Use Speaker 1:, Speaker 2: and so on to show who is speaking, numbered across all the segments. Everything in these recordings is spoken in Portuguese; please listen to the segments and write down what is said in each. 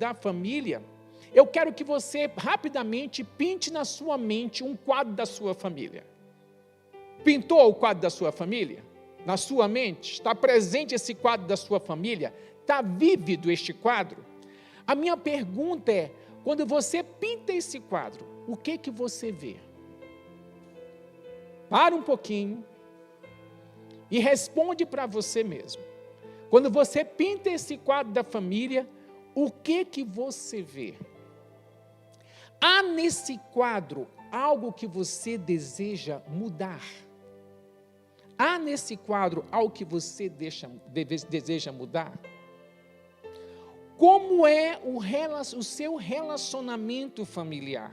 Speaker 1: da família, eu quero que você rapidamente pinte na sua mente um quadro da sua família. Pintou o quadro da sua família? Na sua mente? Está presente esse quadro da sua família? Está vívido este quadro? A minha pergunta é, quando você pinta esse quadro, o que você vê? Para um pouquinho e responde para você mesmo. Quando você pinta esse quadro da família, o que você vê? Há nesse quadro algo que você deseja mudar? Há nesse quadro algo que você deseja mudar? Como é o seu relacionamento familiar?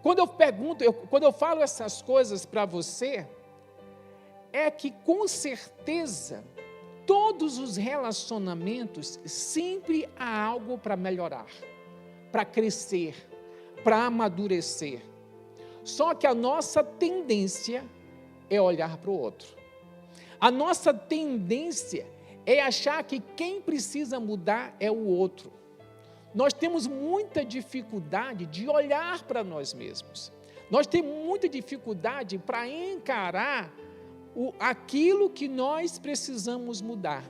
Speaker 1: Quando eu falo essas coisas para você, é que com certeza todos os relacionamentos sempre há algo para melhorar, para crescer, para amadurecer. Só que a nossa tendência é olhar para o outro. A nossa tendência é achar que quem precisa mudar é o outro. Nós temos muita dificuldade de olhar para nós mesmos. Nós temos muita dificuldade para encarar aquilo que nós precisamos mudar.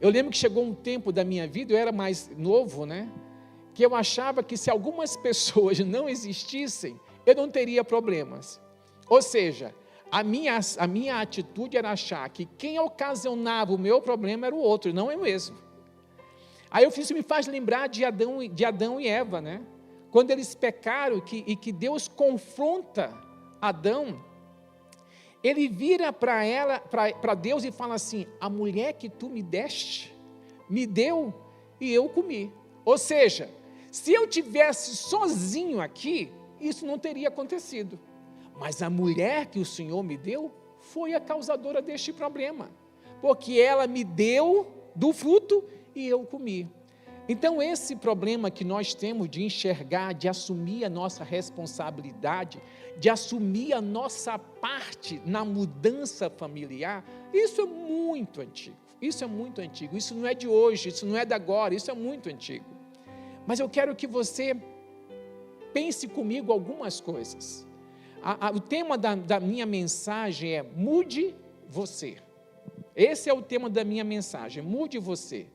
Speaker 1: Eu lembro que chegou um tempo da minha vida, eu era mais novo, que eu achava que se algumas pessoas não existissem, eu não teria problemas. Ou seja, a minha atitude era achar que quem ocasionava o meu problema era o outro, não eu mesmo. Aí isso me faz lembrar de Adão e Eva, quando eles pecaram e que Deus confronta Adão, ele vira para Deus e fala assim, a mulher que tu me deste, me deu e eu comi. Ou seja, se eu tivesse sozinho aqui, isso não teria acontecido. Mas a mulher que o Senhor me deu foi a causadora deste problema, porque ela me deu do fruto e eu comi. Então esse problema que nós temos de enxergar, de assumir a nossa responsabilidade, de assumir a nossa parte na mudança familiar, isso é muito antigo, isso não é de hoje, isso não é de agora, isso é muito antigo. Mas eu quero que você pense comigo algumas coisas. O tema da minha mensagem é mude você. Esse é o tema da minha mensagem, mude você.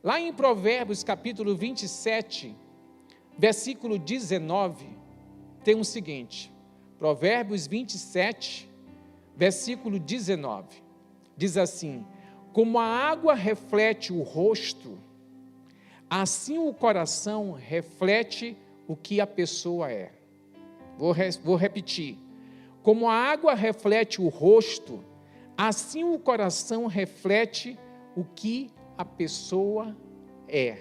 Speaker 1: Lá em Provérbios capítulo 27, versículo 19, tem o seguinte, Provérbios 27, versículo 19, diz assim, como a água reflete o rosto, assim o coração reflete o que a pessoa é. Vou repetir, como a água reflete o rosto, assim o coração reflete o que a pessoa é.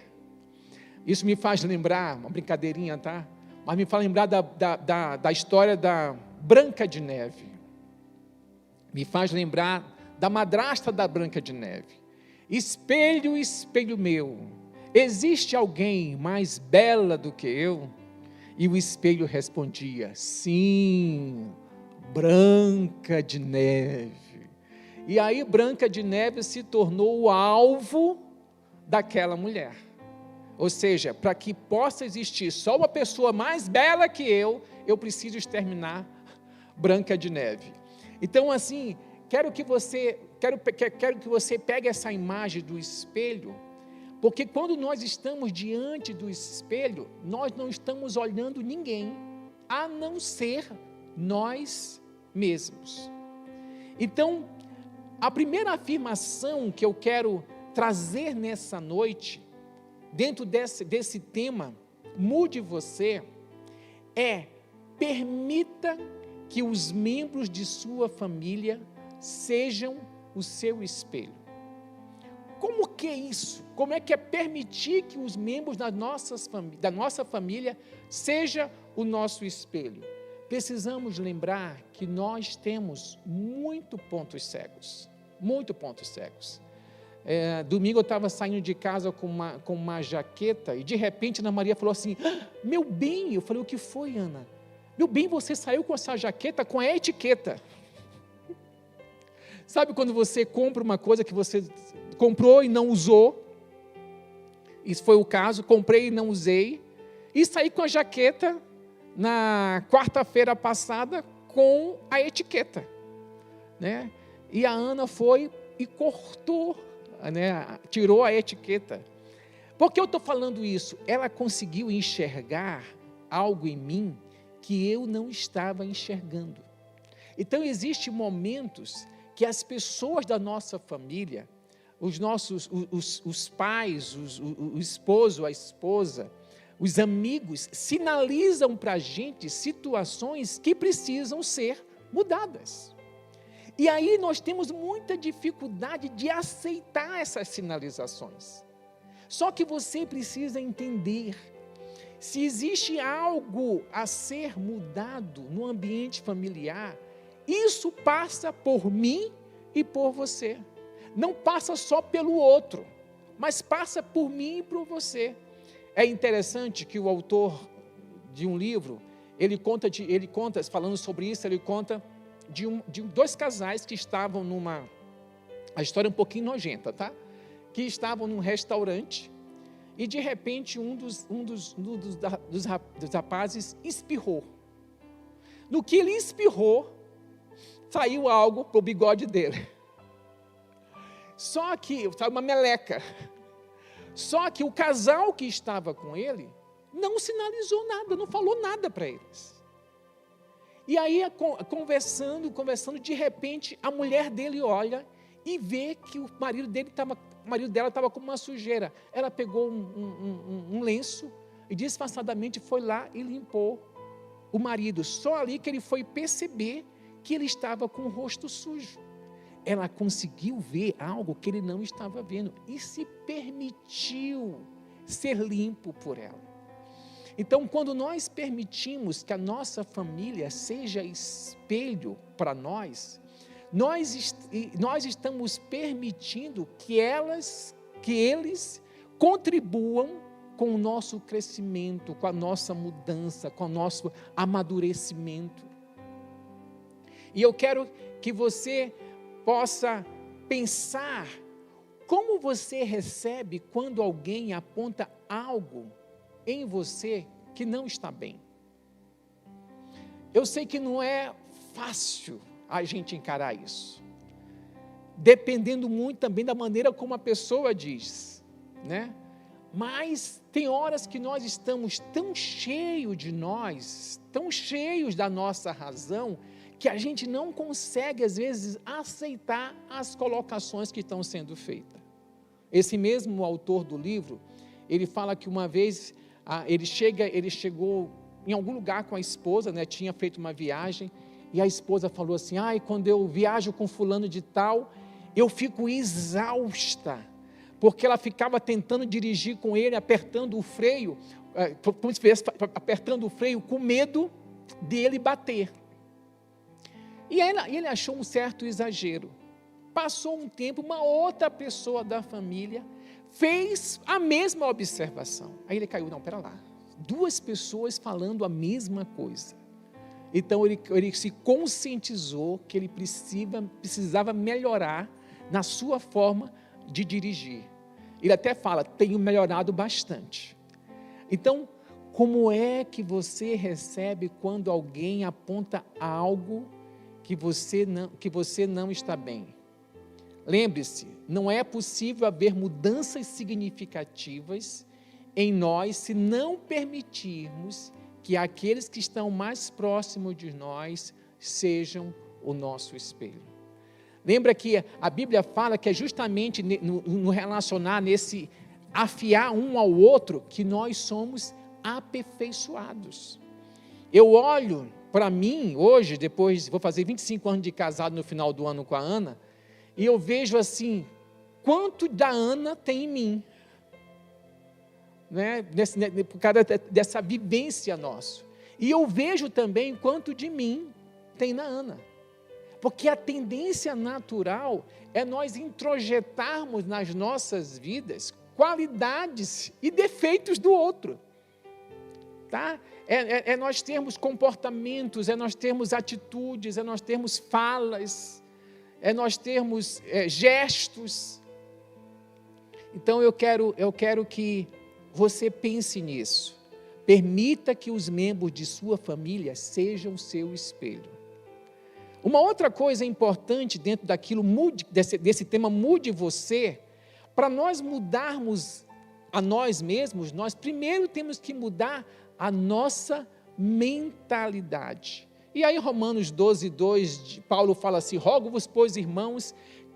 Speaker 1: Isso me faz lembrar, uma brincadeirinha, tá? Mas me faz lembrar da história da Branca de Neve. Me faz lembrar da madrasta da Branca de Neve. Espelho, espelho meu, existe alguém mais bela do que eu? E o espelho respondia, sim, Branca de Neve. E aí Branca de Neve se tornou o alvo daquela mulher. Ou seja, para que possa existir só uma pessoa mais bela que eu preciso exterminar Branca de Neve. Então assim, quero que você pegue essa imagem do espelho, porque quando nós estamos diante do espelho, nós não estamos olhando ninguém, a não ser nós mesmos. Então, a primeira afirmação que eu quero trazer nessa noite, dentro desse tema, mude você, permita que os membros de sua família sejam o seu espelho. Como que é isso? Como é que é permitir que os membros da nossa família seja o nosso espelho? Precisamos lembrar que nós temos muitos pontos cegos. Domingo eu estava saindo de casa com uma jaqueta e de repente Ana Maria falou assim, meu bem, eu falei, o que foi, Ana? Meu bem, você saiu com essa jaqueta com a etiqueta. Sabe quando você compra uma coisa que você comprou e não usou? isso foi o caso, comprei e não usei, e saí com a jaqueta na quarta-feira passada com a etiqueta, né? E a Ana foi e cortou, né? Tirou a etiqueta. Por que eu estou falando isso? Ela conseguiu enxergar algo em mim que eu não estava enxergando. Então, existem momentos que as pessoas da nossa família, os pais, o esposo, a esposa, os amigos, sinalizam para a gente situações que precisam ser mudadas. E aí nós temos muita dificuldade de aceitar essas sinalizações. Só que você precisa entender, se existe algo a ser mudado no ambiente familiar, isso passa por mim e por você. Não passa só pelo outro, mas passa por mim e por você. É interessante que o autor de um livro, ele conta, falando sobre isso, ele conta de dois casais que estavam a história é um pouquinho nojenta, tá? Que estavam num restaurante e de repente um dos rapazes espirrou. No que ele espirrou, saiu algo para o bigode dele. Saiu uma meleca. Só que o casal que estava com ele não sinalizou nada, não falou nada para eles. E aí, conversando, de repente, a mulher dele olha e vê que o marido dela estava com uma sujeira. Ela pegou um lenço e disfarçadamente foi lá e limpou o marido. Só ali que ele foi perceber que ele estava com o rosto sujo. Ela conseguiu ver algo que ele não estava vendo e se permitiu ser limpo por ela. Então, quando nós permitimos que a nossa família seja espelho para nós estamos permitindo que eles contribuam com o nosso crescimento, com a nossa mudança, com o nosso amadurecimento. E eu quero que você possa pensar como você recebe quando alguém aponta algo em você que não está bem. Eu sei que não é fácil a gente encarar isso, dependendo muito também da maneira como a pessoa diz, né? Mas tem horas que nós estamos tão cheios de nós, tão cheios da nossa razão, que a gente não consegue, às vezes, aceitar as colocações que estão sendo feitas. Esse mesmo autor do livro, ele fala que uma vez, ele chegou em algum lugar com a esposa, né, tinha feito uma viagem, e a esposa falou assim, quando eu viajo com fulano de tal, eu fico exausta, porque ela ficava tentando dirigir com ele, apertando o freio, como se estivesse apertando o freio com medo dele bater. E ele achou um certo exagero. Passou um tempo, uma outra pessoa da família fez a mesma observação. Aí ele caiu, não, pera lá, duas pessoas falando a mesma coisa. Então ele se conscientizou que ele precisava melhorar na sua forma de dirigir. Ele até fala, tenho melhorado bastante. Então, como é que você recebe quando alguém aponta algo que você não está bem? Lembre-se, não é possível haver mudanças significativas em nós se não permitirmos que aqueles que estão mais próximos de nós sejam o nosso espelho. Lembra que a Bíblia fala que é justamente no relacionar, nesse afiar um ao outro, que nós somos aperfeiçoados. Eu olho para mim, hoje, depois, vou fazer 25 anos de casado no final do ano com a Ana, e eu vejo assim, quanto da Ana tem em mim, né? Por causa dessa vivência nossa. E eu vejo também quanto de mim tem na Ana. Porque a tendência natural é nós introjetarmos nas nossas vidas qualidades e defeitos do outro. Tá? É nós termos comportamentos, é nós termos atitudes, é nós termos falas, é nós termos gestos. Então eu quero que você pense nisso. Permita que os membros de sua família sejam seu espelho. Uma outra coisa importante dentro daquilo, desse tema Mude Você, para nós mudarmos a nós mesmos, nós primeiro temos que mudar a nossa mentalidade. E aí Romanos 12, 2, Paulo fala assim, rogo-vos, pois, irmãos,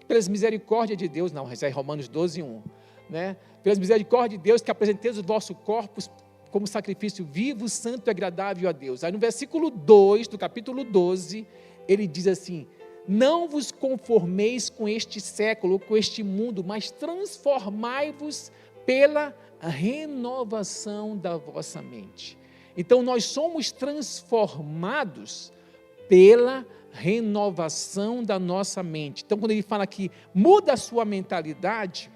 Speaker 1: pelas misericórdias de Deus, não, mas é Romanos 12, 1, né? Pelas misericórdias de Deus, que apresenteis os vossos corpos como sacrifício vivo, santo e agradável a Deus. Aí no versículo 2, do capítulo 12, ele diz assim, não vos conformeis com este século, com este mundo, mas transformai-vos pela renovação da vossa mente. Então nós somos transformados pela renovação da nossa mente. Então quando ele fala aqui, muda a sua mentalidade,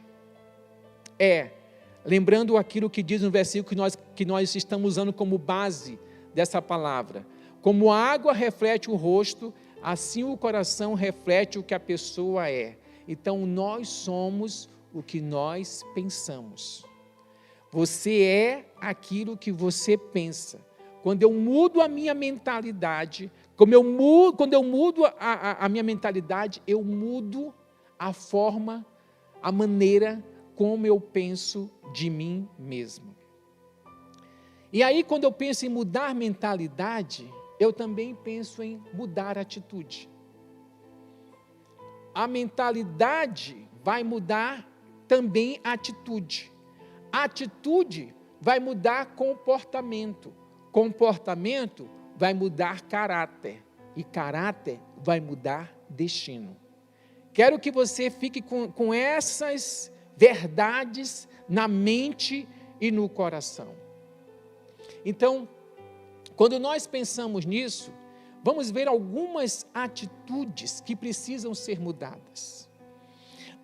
Speaker 1: lembrando aquilo que diz no versículo que nós estamos usando como base dessa palavra. Como a água reflete o rosto, assim o coração reflete o que a pessoa é. Então nós somos o que nós pensamos. Você é aquilo que você pensa. Quando eu mudo a minha mentalidade, quando eu mudo a minha mentalidade, eu mudo a forma, a maneira como eu penso de mim mesmo. E aí, quando eu penso em mudar mentalidade, eu também penso em mudar atitude. A mentalidade vai mudar também a atitude. A atitude vai mudar comportamento. Comportamento vai mudar caráter. E caráter vai mudar destino. Quero que você fique com essas verdades na mente e no coração. Então, quando nós pensamos nisso, vamos ver algumas atitudes que precisam ser mudadas.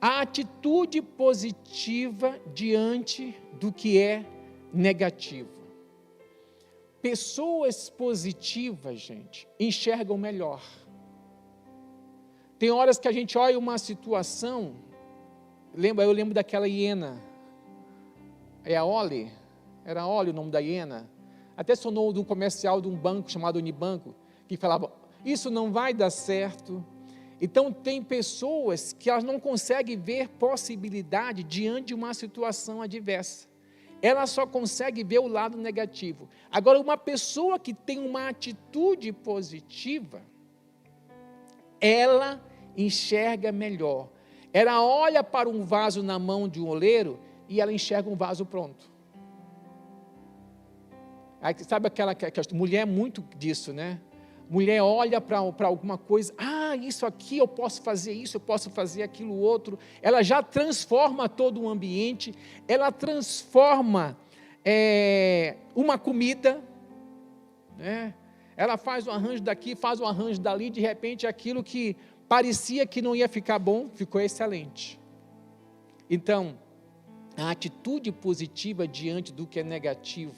Speaker 1: A atitude positiva diante do que é negativo. Pessoas positivas, gente, enxergam melhor. Tem horas que a gente olha uma situação, eu lembro daquela hiena, é a Oli, era Oli o nome da hiena, até sonou do comercial de um banco chamado Unibanco, que falava, isso não vai dar certo. Então tem pessoas que elas não conseguem ver possibilidade diante de uma situação adversa. Ela só consegue ver o lado negativo. Agora, uma pessoa que tem uma atitude positiva, ela enxerga melhor. Ela olha para um vaso na mão de um oleiro e ela enxerga um vaso pronto. Aí, sabe aquela mulher é muito disso, né? Mulher olha para alguma coisa, isso aqui eu posso fazer isso, eu posso fazer aquilo outro. Ela já transforma todo o ambiente, ela transforma uma comida, né? Ela faz um arranjo daqui, faz um arranjo dali, de repente aquilo que parecia que não ia ficar bom, ficou excelente. Então, a atitude positiva diante do que é negativo,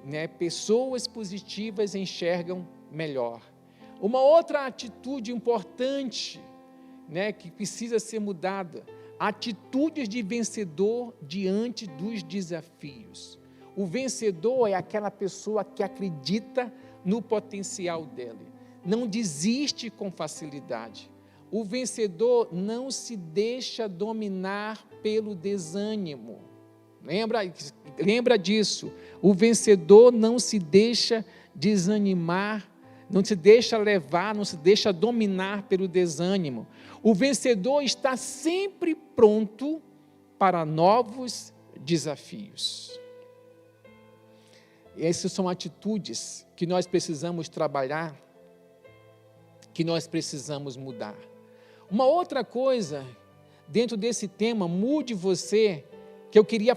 Speaker 1: né? Pessoas positivas enxergam melhor. Uma outra atitude importante, né, que precisa ser mudada, atitudes de vencedor diante dos desafios. O vencedor é aquela pessoa que acredita no potencial dele, não desiste com facilidade. O vencedor não se deixa dominar pelo desânimo. Lembra disso. O vencedor não se deixa desanimar, não se deixa levar, não se deixa dominar pelo desânimo. O vencedor está sempre pronto para novos desafios. Essas são atitudes que nós precisamos trabalhar, que nós precisamos mudar. Uma outra coisa, dentro desse tema, mude você, que eu queria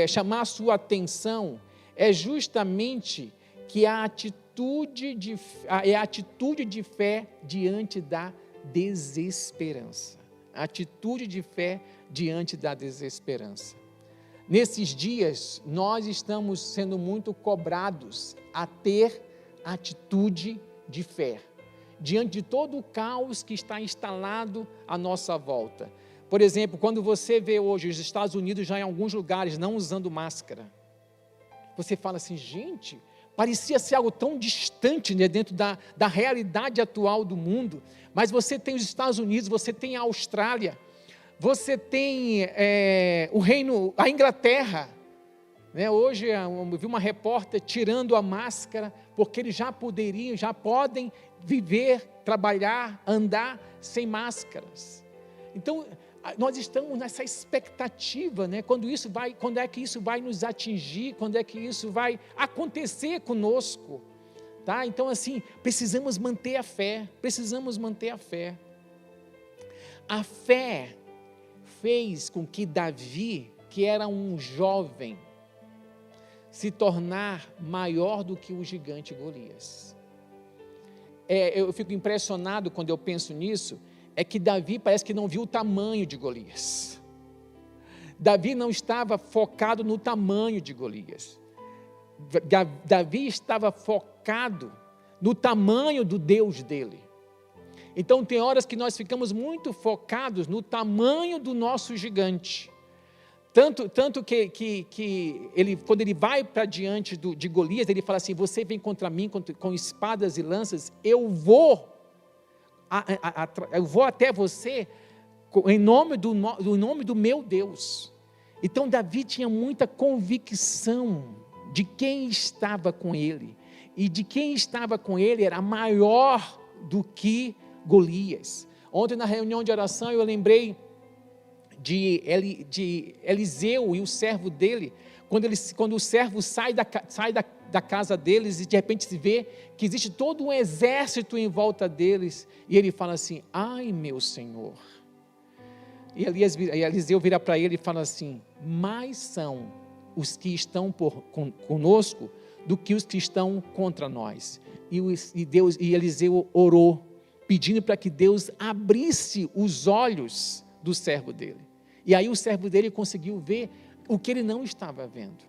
Speaker 1: chamar a sua atenção, é justamente que a atitude de fé diante da desesperança. A atitude de fé diante da desesperança. Nesses dias, nós estamos sendo muito cobrados a ter atitude de fé, diante de todo o caos que está instalado à nossa volta. Por exemplo, quando você vê hoje os Estados Unidos já em alguns lugares não usando máscara, você fala assim, gente, parecia ser algo tão distante, né, dentro da realidade atual do mundo, mas você tem os Estados Unidos, você tem a Austrália, você tem a Inglaterra, né? Hoje eu vi uma repórter tirando a máscara, porque eles já podem viver, trabalhar, andar sem máscaras. Então, nós estamos nessa expectativa, né? Quando é que isso vai nos atingir, quando é que isso vai acontecer conosco, tá? Então, assim, precisamos manter a fé, A fé fez com que Davi, que era um jovem, se tornar maior do que o gigante Golias. Eu fico impressionado quando eu penso nisso, é que Davi parece que não viu o tamanho de Golias. Davi não estava focado no tamanho de Golias. Davi estava focado no tamanho do Deus dele. Então tem horas que nós ficamos muito focados no tamanho do nosso gigante. Tanto que ele, quando ele vai para diante de Golias, ele fala assim, você vem contra mim com espadas e lanças, eu vou até você em nome do meu Deus. Então Davi tinha muita convicção de quem estava com ele, e de quem estava com ele era maior do que Golias. Ontem na reunião de oração eu lembrei de Eliseu e o servo dele, quando o servo sai da casa deles e de repente se vê que existe todo um exército em volta deles, e ele fala assim, ai meu Senhor, e Eliseu vira para ele e fala assim, mais são os que estão conosco do que os que estão contra nós. E Eliseu orou, pedindo para que Deus abrisse os olhos do servo dele, e aí o servo dele conseguiu ver o que ele não estava vendo.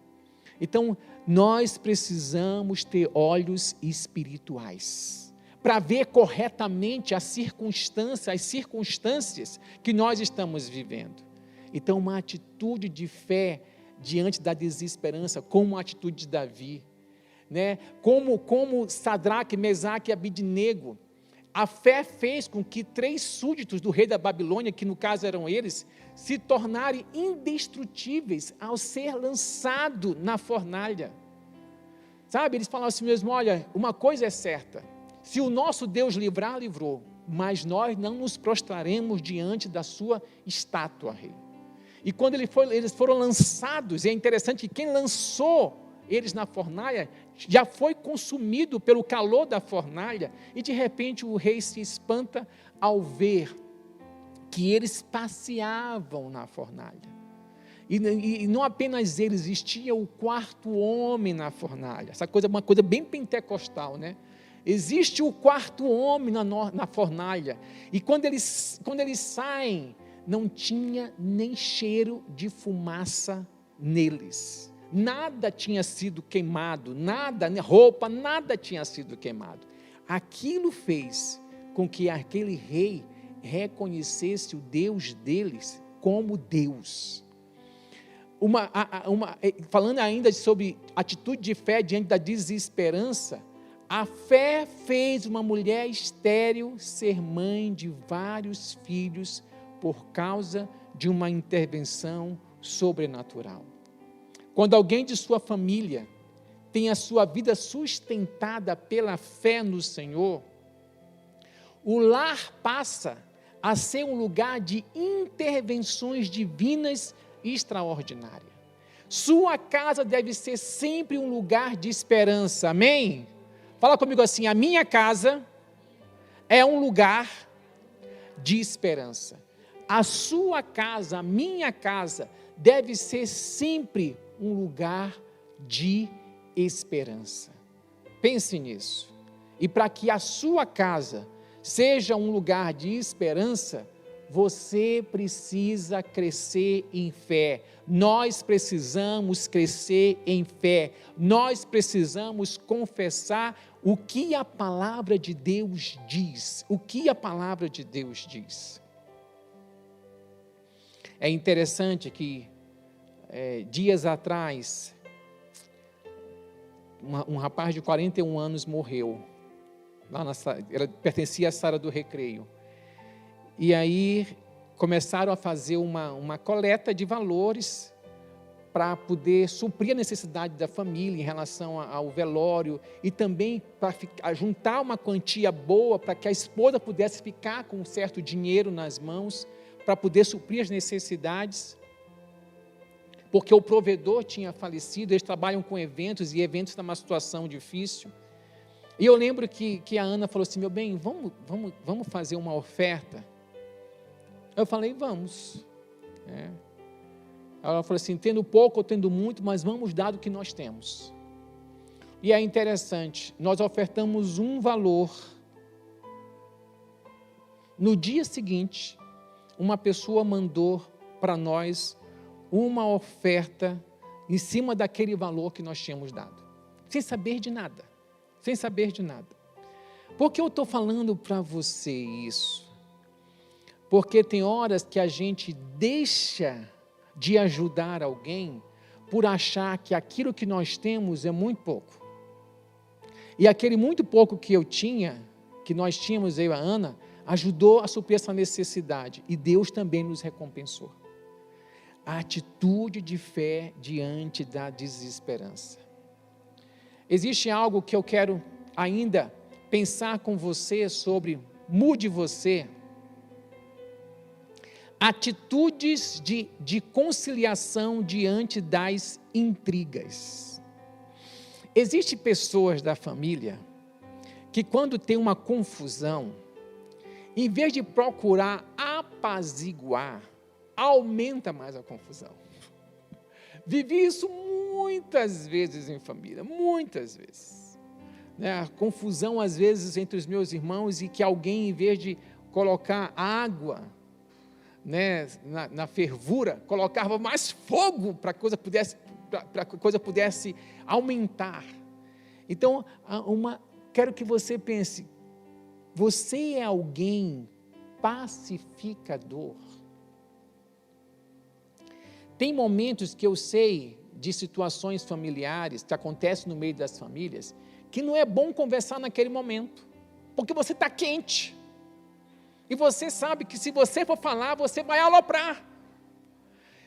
Speaker 1: Então, nós precisamos ter olhos espirituais, para ver corretamente as circunstâncias que nós estamos vivendo. Então, uma atitude de fé diante da desesperança, como a atitude de Davi, né? Como Sadraque, Mesaque e Abidnego, a fé fez com que 3 súditos do rei da Babilônia, que no caso eram eles, se tornarem indestrutíveis ao ser lançado na fornalha. Sabe, eles falaram assim mesmo, olha, uma coisa é certa, se o nosso Deus livrar, livrou, mas nós não nos prostraremos diante da sua estátua, rei. E quando eles foram lançados, e é interessante que quem lançou eles na fornalha, já foi consumido pelo calor da fornalha, e de repente o rei se espanta ao ver que eles passeavam na fornalha, e não apenas eles, existia o 4º homem na fornalha, essa coisa é uma coisa bem pentecostal, né? Existe o 4º homem na fornalha, e quando eles saem, não tinha nem cheiro de fumaça neles, nada tinha sido queimado, nada, roupa, nada tinha sido queimado. Aquilo fez com que aquele rei reconhecesse o Deus deles como Deus. Falando ainda sobre atitude de fé diante da desesperança, a fé fez uma mulher estéril ser mãe de vários filhos por causa de uma intervenção sobrenatural. Quando alguém de sua família tem a sua vida sustentada pela fé no Senhor, o lar passa a ser um lugar de intervenções divinas extraordinárias. Sua casa deve ser sempre um lugar de esperança, amém? Fala comigo assim, a minha casa é um lugar de esperança. A sua casa, a minha casa, deve ser sempre um lugar de esperança. Pense nisso. E para que a sua casa seja um lugar de esperança, você precisa crescer em fé. Nós precisamos crescer em fé. Nós precisamos confessar o que a palavra de Deus diz. O que a palavra de Deus diz. É interessante que, dias atrás, um rapaz de 41 anos morreu. Ela pertencia à Sara do Recreio. E aí começaram a fazer uma coleta de valores para poder suprir a necessidade da família em relação ao velório e também para juntar uma quantia boa para que a esposa pudesse ficar com um certo dinheiro nas mãos para poder suprir as necessidades, porque o provedor tinha falecido. Eles trabalham com eventos e eventos estão numa situação difícil. E eu lembro que a Ana falou assim: meu bem, vamos fazer uma oferta? Eu falei: vamos. Ela falou assim: tendo pouco ou tendo muito, mas vamos dar do que nós temos. E é interessante, nós ofertamos um valor. No dia seguinte, uma pessoa mandou para nós uma oferta em cima daquele valor que nós tínhamos dado, sem saber de nada, sem saber de nada. Por que eu estou falando para você isso? Porque tem horas que a gente deixa de ajudar alguém por achar que aquilo que nós temos é muito pouco. E aquele muito pouco que eu tinha, que nós tínhamos, eu e a Ana, ajudou a suprir essa necessidade. E Deus também nos recompensou. A atitude de fé diante da desesperança. Existe algo que eu quero ainda pensar com você sobre mude você. Atitudes de conciliação diante das intrigas. Existem pessoas da família que, quando tem uma confusão, em vez de procurar apaziguar, aumenta mais a confusão. Vivi isso muitas vezes em família, muitas vezes. A confusão, às vezes, entre os meus irmãos, e que alguém, em vez de colocar água, na fervura, colocava mais fogo para a coisa pudesse aumentar. Então, quero que você pense: você é alguém pacificador? Tem momentos que eu sei de situações familiares que acontecem no meio das famílias, que não é bom conversar naquele momento, porque você está quente. E você sabe que se você for falar, você vai aloprar.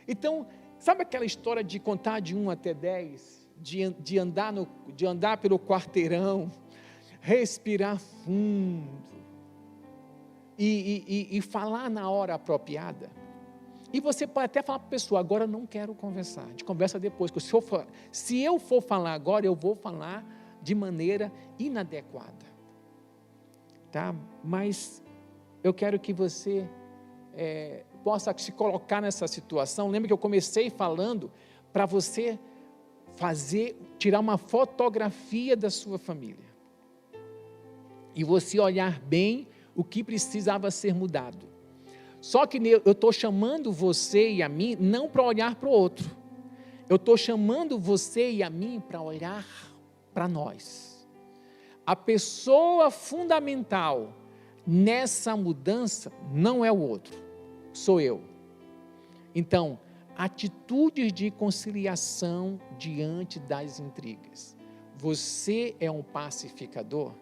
Speaker 1: Então, sabe aquela história de contar de 1 até 10? De andar pelo quarteirão, respirar fundo e falar na hora apropriada? E você pode até falar para a pessoa: agora eu não quero conversar, a gente conversa depois, porque se eu for falar agora, eu vou falar de maneira inadequada. Tá? Mas eu quero que você possa se colocar nessa situação. Lembra que eu comecei falando para você tirar uma fotografia da sua família. E você olhar bem o que precisava ser mudado. Só que eu estou chamando você e a mim não para olhar para o outro. Eu estou chamando você e a mim para olhar para nós. A pessoa fundamental nessa mudança não é o outro, sou eu. Então, atitudes de conciliação diante das intrigas. Você é um pacificador?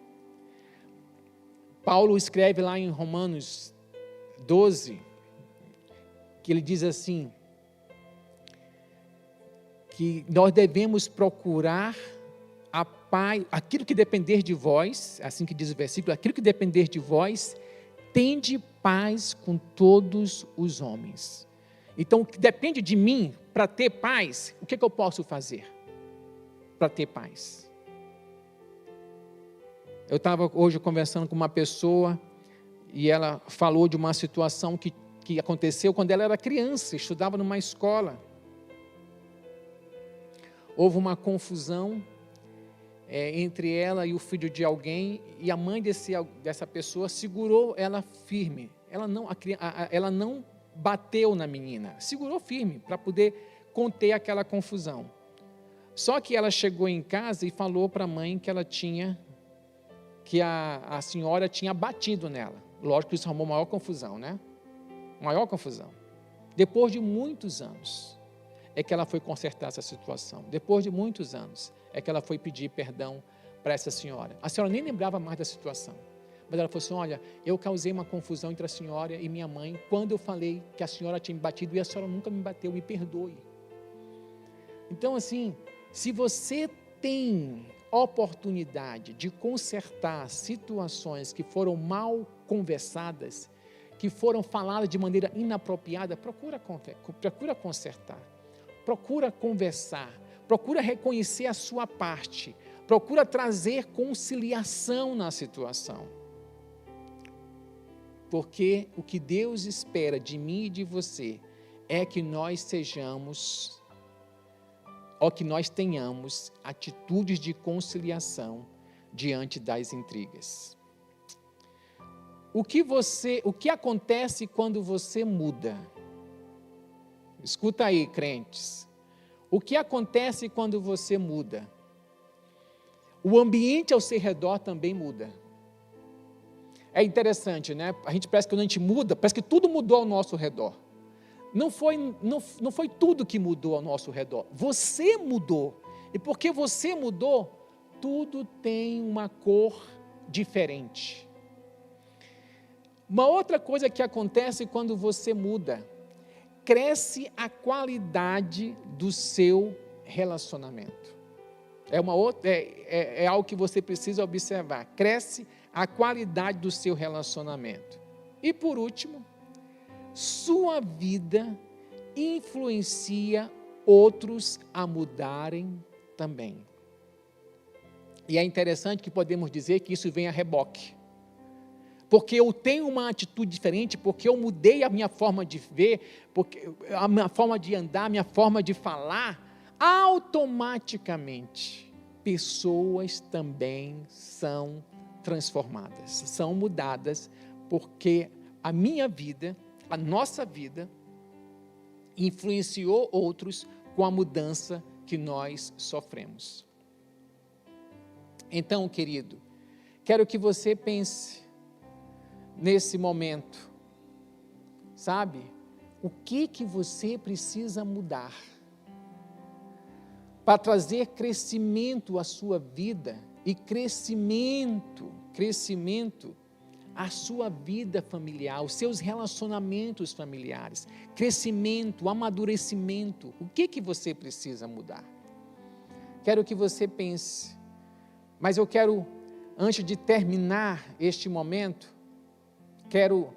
Speaker 1: Paulo escreve lá em Romanos 12, que ele diz assim, que nós devemos procurar a paz, aquilo que depender de vós, assim que diz o versículo, aquilo que depender de vós, tende paz com todos os homens. Então, o que depende de mim, para ter paz, o que eu posso fazer para ter paz? Eu estava hoje conversando com uma pessoa, e ela falou de uma situação que aconteceu quando ela era criança, estudava numa escola. Houve uma confusão entre ela e o filho de alguém, e a mãe dessa pessoa segurou ela firme. Ela não bateu na menina, segurou firme para poder conter aquela confusão. Só que ela chegou em casa e falou para a mãe que a senhora tinha batido nela. Lógico que isso arrumou maior confusão, né? Maior confusão. Depois de muitos anos, é que ela foi consertar essa situação. Depois de muitos anos, é que ela foi pedir perdão para essa senhora. A senhora nem lembrava mais da situação. Mas ela falou assim, olha, eu causei uma confusão entre a senhora e minha mãe, quando eu falei que a senhora tinha me batido e a senhora nunca me bateu, me perdoe. Então assim, se você tem oportunidade de consertar situações que foram mal conversadas, que foram faladas de maneira inapropriada, procura consertar, procura conversar, procura reconhecer a sua parte, procura trazer conciliação na situação. Porque o que Deus espera de mim e de você é que nós sejamos, ou que nós tenhamos atitudes de conciliação diante das intrigas. O que acontece quando você muda? Escuta aí, crentes. O que acontece quando você muda? O ambiente ao seu redor também muda. É interessante, né? A gente parece que quando a gente muda, parece que tudo mudou ao nosso redor. Não foi tudo que mudou ao nosso redor. Você mudou. E porque você mudou, tudo tem uma cor diferente. Uma outra coisa que acontece quando você muda, cresce a qualidade do seu relacionamento. É algo que você precisa observar. Cresce a qualidade do seu relacionamento. E por último, sua vida influencia outros a mudarem também. E é interessante que podemos dizer que isso vem a reboque. Porque eu tenho uma atitude diferente, porque eu mudei a minha forma de ver, porque a minha forma de andar, a minha forma de falar, automaticamente, pessoas também são transformadas, são mudadas, porque a minha vida, a nossa vida, influenciou outros com a mudança que nós sofremos. Então, querido, quero que você pense nesse momento, sabe, o que você precisa mudar para trazer crescimento à sua vida e crescimento à sua vida familiar, os seus relacionamentos familiares, crescimento, amadurecimento, o que você precisa mudar? Quero que você pense, mas eu quero, antes de terminar este momento, quero